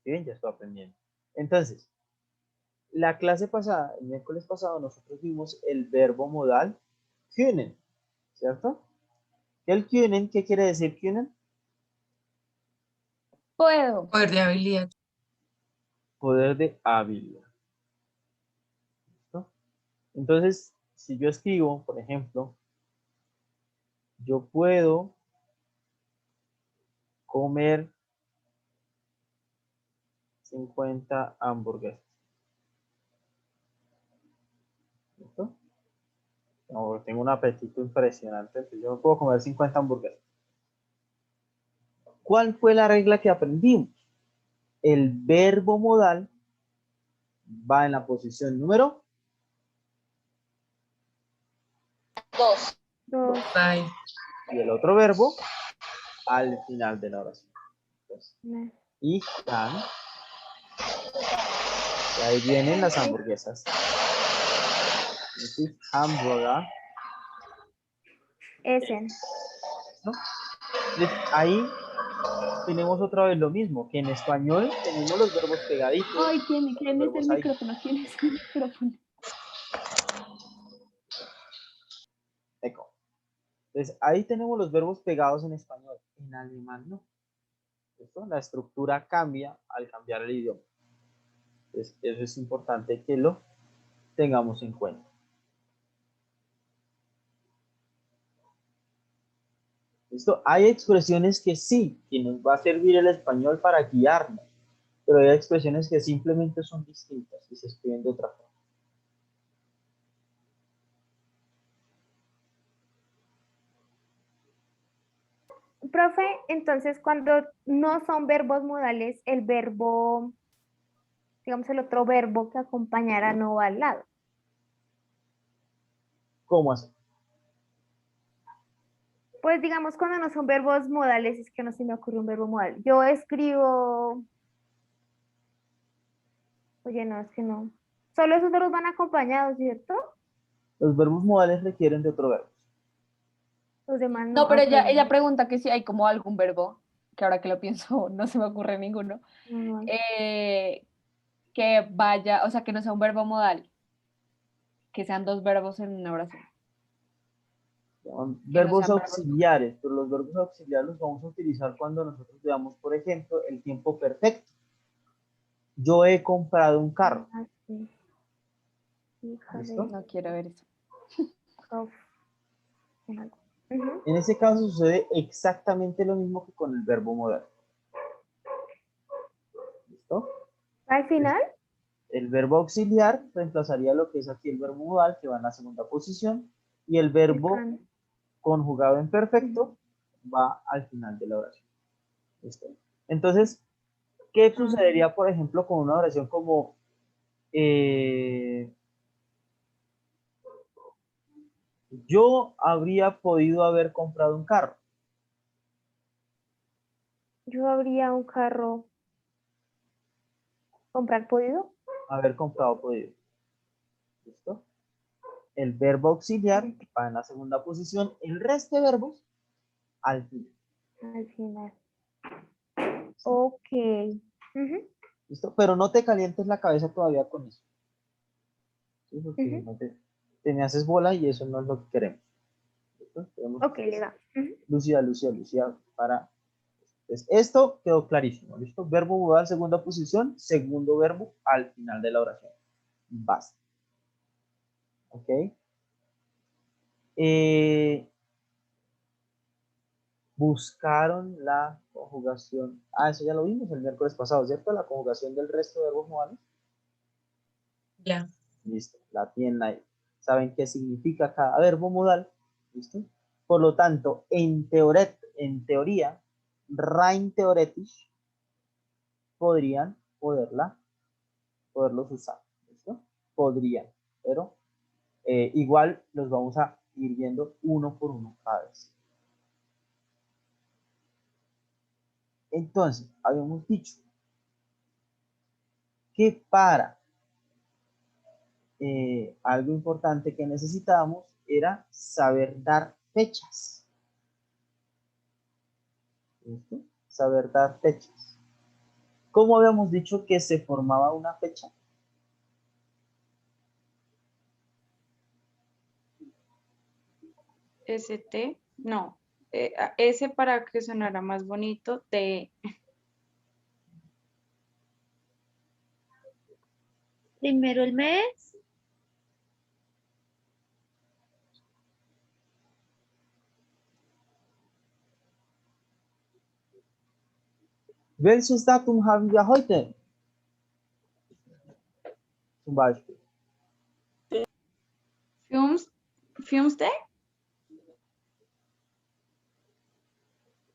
Bien, ya estoy aprendiendo. Entonces, la clase pasada, el miércoles pasado, nosotros vimos el verbo modal können, ¿cierto? El können, ¿qué quiere decir können? Puedo. Poder de habilidad. Poder de habilidad. ¿Listo? Entonces, si yo escribo, por ejemplo, yo puedo comer 50 hamburguesas. ¿Listo? No, tengo un apetito impresionante, entonces yo no puedo comer 50 hamburguesas. ¿Cuál fue la regla que aprendimos? El verbo modal va en la posición número 2. 2. Bye. y el otro verbo al final de la oración. Entonces, y can. Y ahí vienen las hamburguesas. Hamburger. Essen. ¿No? Entonces, ahí tenemos otra vez lo mismo, que en español tenemos los verbos pegaditos. Ay, ¿quién es el verbos ahí. micrófono? ¿Quién es el micrófono? Eco. Entonces, ahí tenemos los verbos pegados en español. En alemán no. ¿Listo? La estructura cambia al cambiar el idioma. Entonces, eso es importante que lo tengamos en cuenta. ¿Listo? Hay expresiones que sí, que nos va a servir el español para guiarnos, pero hay expresiones que simplemente son distintas y se escriben de otra forma. Profe, entonces cuando no son verbos modales, el verbo, digamos el otro verbo que acompañara no va al lado. ¿Cómo así? Pues digamos cuando no son verbos modales, es que no se me ocurre un verbo modal. Yo escribo, oye, no, es que no. Solo esos verbos van acompañados, ¿cierto? Los verbos modales requieren de otro verbo. Los demás no. No, pero Ok. ella pregunta que si hay como algún verbo, que ahora que lo pienso no se me ocurre ninguno, No. que vaya, o sea, que no sea un verbo modal, que sean dos verbos en una oración. Son Que no verbos sean verbos. auxiliares, pero los verbos auxiliares los vamos a utilizar cuando nosotros veamos, por ejemplo, el tiempo perfecto. Yo he comprado un carro. Ah, sí. Hija ¿Listo? No quiero ver eso. of- Ujú. En ese caso sucede exactamente lo mismo que con el verbo modal. ¿Listo? Al final, El verbo auxiliar reemplazaría lo que es aquí el verbo modal, que va en la segunda posición, y el verbo can. conjugado en perfecto va al final de la oración. ¿Listo? Entonces, ¿qué sucedería, por ejemplo, con una oración como yo habría podido haber comprado un carro? Yo habría un carro, comprar podido. Haber comprado podido. ¿Listo? El verbo auxiliar va en la segunda posición, el resto de verbos al final. Al final. ¿Listo? Ok. Ujú, ¿Listo? Pero no te calientes la cabeza todavía con eso. ¿Sí? Porque ujú. no te me haces bola y eso no es lo que queremos. ¿Listo? Queremos Ok, que le estés da. Ujú. lúcida, para... Entonces, esto quedó clarísimo, ¿listo? Verbo modal, segunda posición, segundo verbo al final de la oración. Basta. ¿Ok? Buscaron la conjugación. Ah, eso ya lo vimos el miércoles pasado, ¿cierto? La conjugación del resto de verbos modales. Ya. Listo, la tienen ahí. Saben qué significa cada verbo modal. ¿Listo? Por lo tanto, en teoría, rein theoretisch, poderlos usar. ¿Listo? Podrían, pero igual los vamos a ir viendo uno por uno cada vez. Entonces, habíamos dicho que para algo importante que necesitábamos era saber dar fechas. ¿Listo? Saber dar fechas. ¿Cómo habíamos dicho que se formaba una fecha? ST, no. S para que sonara más bonito, T. Primero el mes. Welches Datum haben wir heute? Zum Beispiel. Fünfte.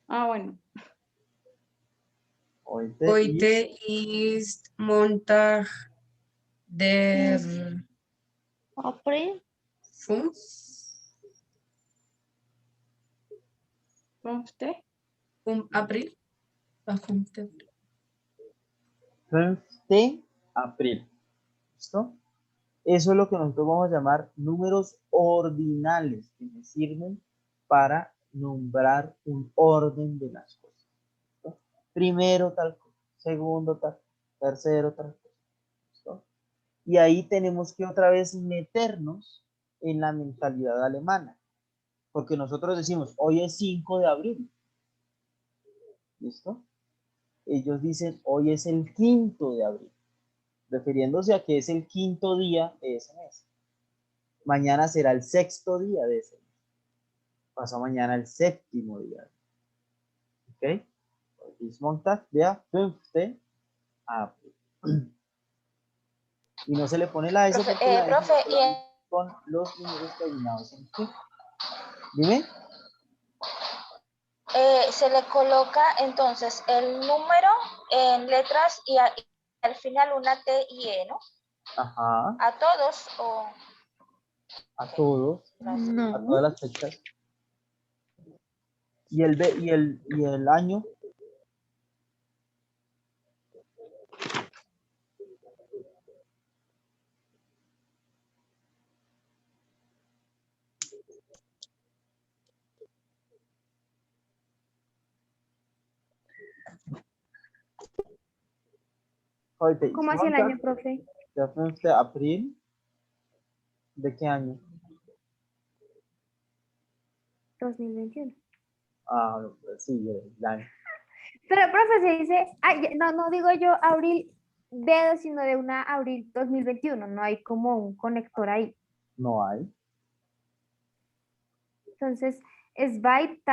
Ah, bueno. Heute, Heute ist Montag, der April. 5. Fünfte. April. Ah, 5. 5 de abril. ¿Listo? Eso es lo que nosotros vamos a llamar números ordinales, que me sirven para nombrar un orden de las cosas. ¿Listo? Primero tal cosa, segundo tal, tercero tal cosa. ¿Listo? Y ahí tenemos que otra vez meternos en la mentalidad alemana, porque nosotros decimos, hoy es 5 de abril. ¿Listo? Ellos dicen, hoy es el 5 de abril, refiriéndose a que es el 5º día de ese mes. Mañana será el 6º día de ese mes. Pasado mañana el 7º día. ¿Ok? Es Montag, der 5. April. Y no se le pone la S porque la S Profe, con los números terminados en Q. Dime. se le coloca entonces el número en letras y al final una T y E, ¿no? Ajá. A todos o A todos. No. A todas las fechas. Y el año. Heute ist ¿Cómo así el Montag, año, profe? der 5. April. ¿De qué año? 2021. Ah, sí, el año. Pero, profe, se dice, no digo yo abril dedo, sino de una abril 2021. No hay como un conector ahí. No hay. Entonces, es by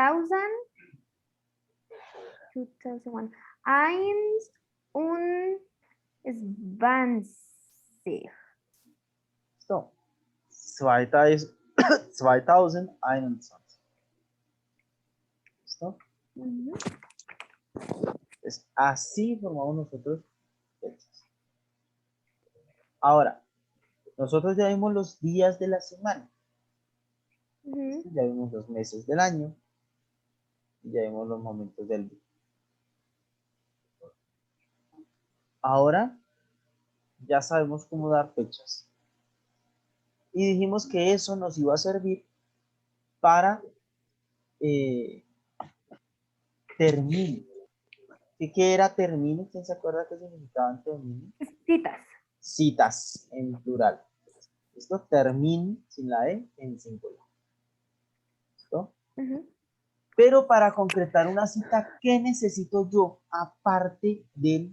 2001. Eins und 20. So. 2021. ¿Listo? Ujú. Pues así formamos nosotros fechas. Ahora, nosotros ya vimos los días de la semana. Ujú. Ya vimos los meses del año. Y ya vimos los momentos del día. Ahora ya sabemos cómo dar fechas. Y dijimos que eso nos iba a servir para termino. ¿Qué era termino? ¿Quién se acuerda qué significaban termino? Citas. Citas en plural. ¿Listo? Termin sin la E en singular. ¿Listo? Ujú. Pero para concretar una cita, ¿qué necesito yo aparte de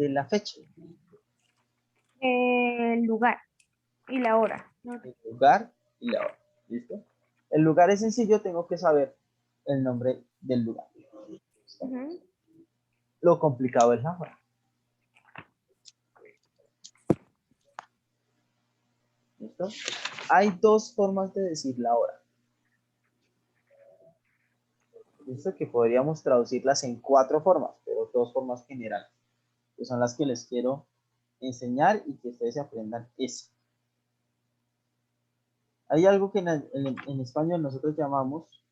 la fecha? El lugar y la hora. El lugar y la hora. ¿Listo? El lugar es sencillo, tengo que saber el nombre del lugar. ¿Listo? Ujú. Lo complicado es la hora. ¿Listo? Hay dos formas de decir la hora. ¿Listo? Que podríamos traducirlas en 4 formas, pero 2 formas generales, que son las que les quiero enseñar y que ustedes aprendan eso. Hay algo que en español nosotros llamamos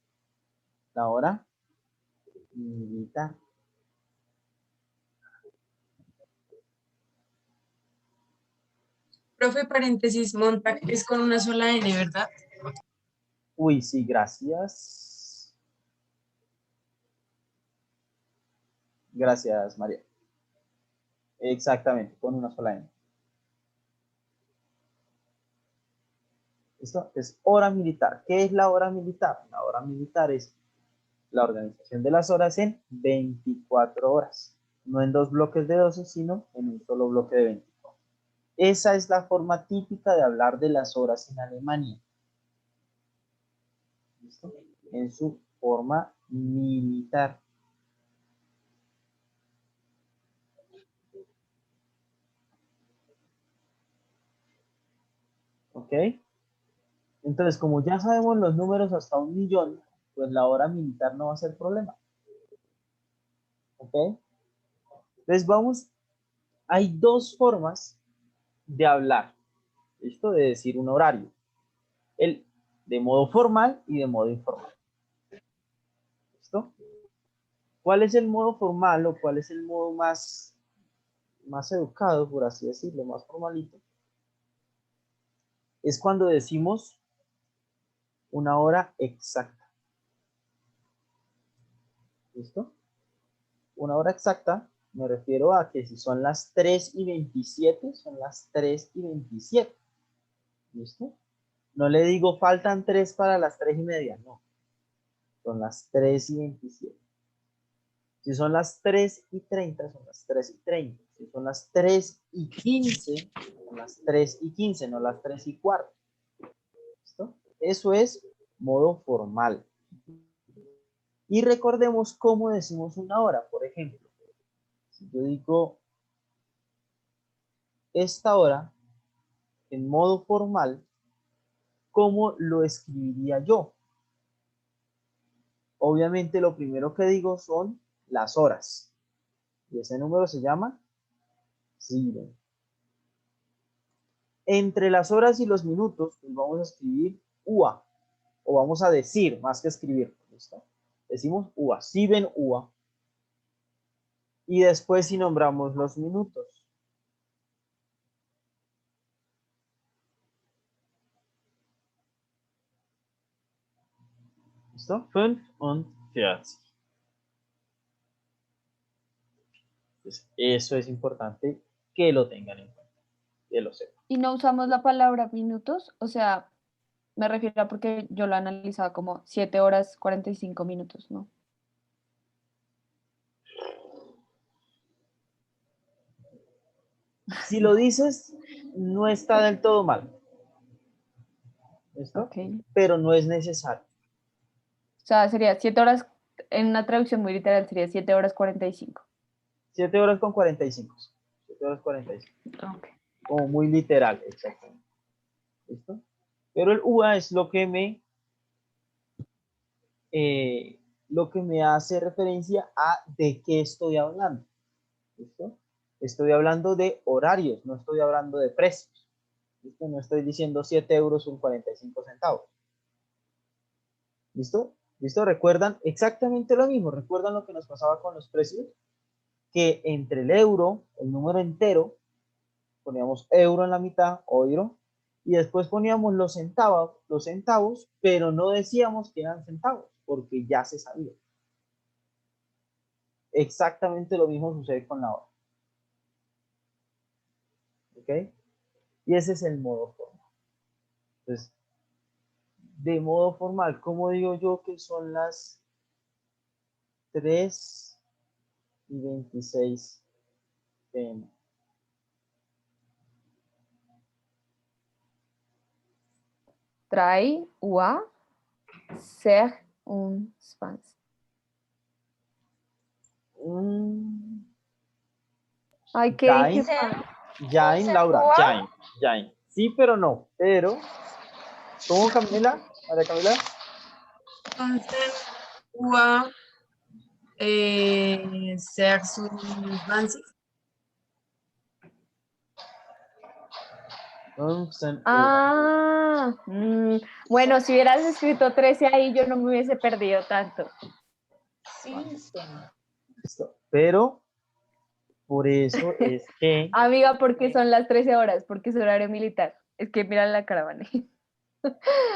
la hora militar. Profe, paréntesis, Montag es con una sola N, ¿verdad? Uy, sí, gracias. Gracias, María. Exactamente, con una sola N. ¿Listo? Es hora militar. ¿Qué es la hora militar? La hora militar es la organización de las horas en 24 horas. No en dos bloques de 12, sino en un solo bloque de 24. Esa es la forma típica de hablar de las horas en Alemania. ¿Listo? En su forma militar. ¿Ok? Entonces, como ya sabemos los números hasta 1.000.000, pues la hora militar no va a ser problema. ¿Ok? Entonces vamos, hay dos formas de hablar, ¿listo? De decir un horario. El de modo formal y de modo informal. ¿Listo? ¿Cuál es el modo formal o cuál es el modo más educado, por así decirlo, más formalito? Es cuando decimos una hora exacta. ¿Listo? Una hora exacta, me refiero a que si son las 3:27, son las 3:27. ¿Listo? No le digo faltan 3 para las 3:30, no. Son las 3:27. Si son las 3:30, son las 3:30. Si son las 3:15, son las 3:15, no las 3:15. ¿Listo? Eso es modo formal. Y recordemos cómo decimos una hora. Por ejemplo, si yo digo esta hora en modo formal, ¿cómo lo escribiría yo? Obviamente lo primero que digo son las horas. Y ese número se llama 7. Entre las horas y los minutos, pues vamos a escribir UA. O vamos a decir, más que escribir. ¿Listo? Decimos UA, 7 UA. Y después si nombramos los minutos. ¿Listo? 45. Entonces, eso es importante que lo tengan en cuenta, que lo sepan. Y no usamos la palabra minutos, o sea, me refiero a porque yo lo analizaba como 7 horas 45 minutos, ¿no? Si lo dices, no está del todo mal. ¿Listo? Ok. Pero no es necesario. O sea, sería 7 horas, en una traducción muy literal sería 7 horas 45. 7 horas con 45. 7 horas 45. Ok. Como muy literal, exactamente. ¿Listo? Pero el UA es lo que me hace referencia a de qué estoy hablando. ¿Listo? Estoy hablando de horarios, no estoy hablando de precios. ¿Listo? No estoy diciendo 7 euros con 45 centavos. ¿Listo? ¿Listo? ¿Recuerdan exactamente lo mismo? ¿Recuerdan lo que nos pasaba con los precios? Que entre el euro, el número entero, poníamos euro en la mitad, o euro, y después poníamos los centavos, pero no decíamos que eran centavos, porque ya se sabía. Exactamente lo mismo sucede con la hora. ¿Ok? Y ese es el modo formal. Entonces, de modo formal, ¿cómo digo yo que son las 3:26 p.m.? Drei Uhr 26. Ay, ¿qué Jain, dije mal? Jain, Laura, Jain, Jain. Sí, pero no. Pero, ¿cómo, Camila? María Camila. 15 Uhr 26. Ah, bueno, si hubieras escrito 13 ahí, yo no me hubiese perdido tanto. Listo. Pero, por eso es que Amiga, porque son las 13 horas, porque es horario militar. Es que mira la cara, Vane.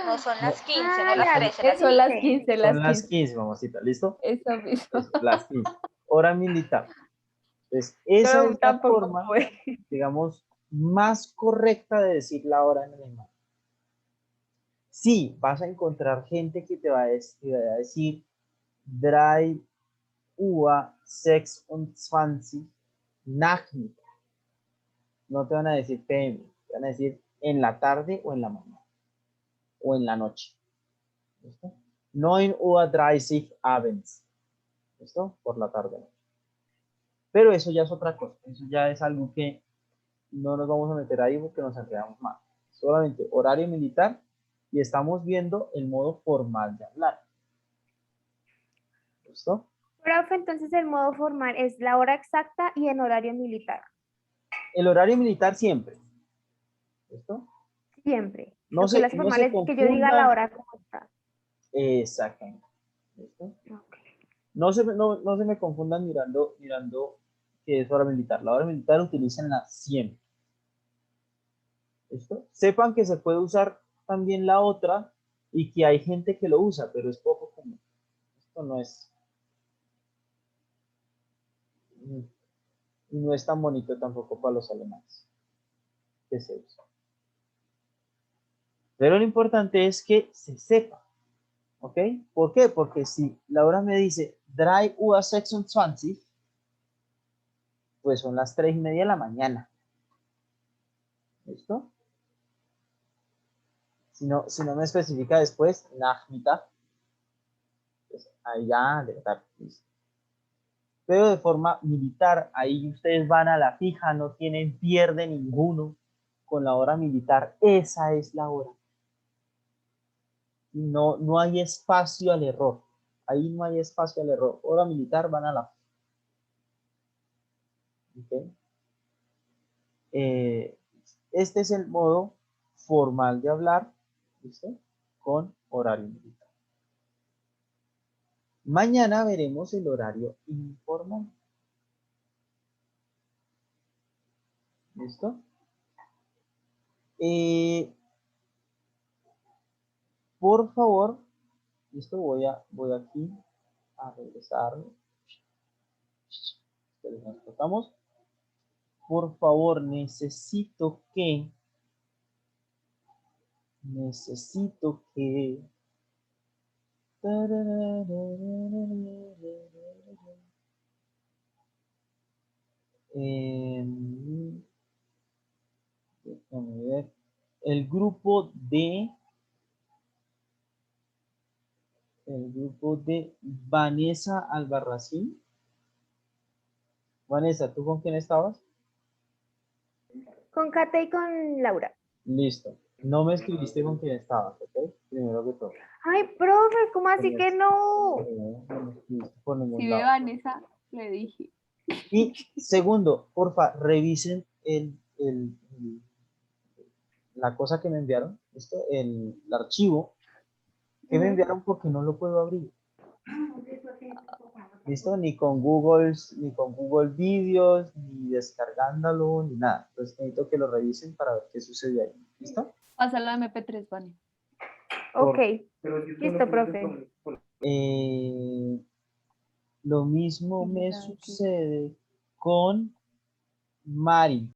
No son no, las 15, Ah, no las las 13, las Son las 15. 15, son las las 15. 15, mamacita. ¿Listo? Eso mismo. Eso, las 15. hora militar. Entonces, esa Pero es la tampoco forma, fue. digamos, más correcta de decir la hora en alemán. Sí, vas a encontrar gente que te va a decir 3:26 Nachmittag. No te van a decir PM, te van a decir en la tarde o en la mañana o en la noche. ¿Listo? 9:30 abends. ¿Listo? Por la tarde. Pero eso ya es otra cosa. Eso ya es algo que no nos vamos a meter ahí porque nos enredamos más. Solamente horario militar y estamos viendo el modo formal de hablar. ¿Listo? Profe, entonces el modo formal es la hora exacta y en horario militar. El horario militar siempre. ¿Listo? Siempre. No Lo que lo hace no formal se es que yo diga la confundan. hora como está. Exactamente. ¿Listo? Ok. No se me confundan mirando que es hora militar. La hora militar utilícenla siempre. ¿Listo? Sepan que se puede usar también la otra y que hay gente que lo usa, pero es poco común. Esto no es tan bonito tampoco para los alemanes que se usa. Pero lo importante es que se sepa. ¿Ok? ¿Por qué? Porque si la hora me dice 3:26, pues son las 3:30 de la mañana. ¿Listo? Si no me especifica después, Nachmittag, pues ahí ya de tarde. ¿Listo? Pero de forma militar, ahí ustedes van a la fija, no tienen pierde ninguno con la hora militar. Esa es la hora. Y no hay espacio al error. Ahí no hay espacio al error. Hora militar van a la fija. ¿Okay? Este es el modo formal de hablar, ¿listo? Con horario militar. Mañana veremos el horario informal. ¿Listo? Por favor, listo, voy aquí a regresarlo. Nos tocamos. Por favor, necesito que déjame ver, el grupo de Vanessa Albarracín. Vanessa, ¿tú con quién estabas? Con Kate y con Laura. Listo. No me escribiste con quién estabas, ¿ok? Primero que todo. Ay, profe, ¿cómo así que no? No me escribiste por ningún Si ve lado. Vanessa, le dije. Y segundo, porfa, revisen la cosa que me enviaron, el archivo que me enviaron porque no lo puedo abrir. ¿Listo? Ni con Google Videos, ni descargándolo, ni nada. Entonces necesito que lo revisen para ver qué sucedió ahí. ¿Listo? Pasa la MP3, Vane. Ok, listo, profe. Lo mismo me sucede con Mari.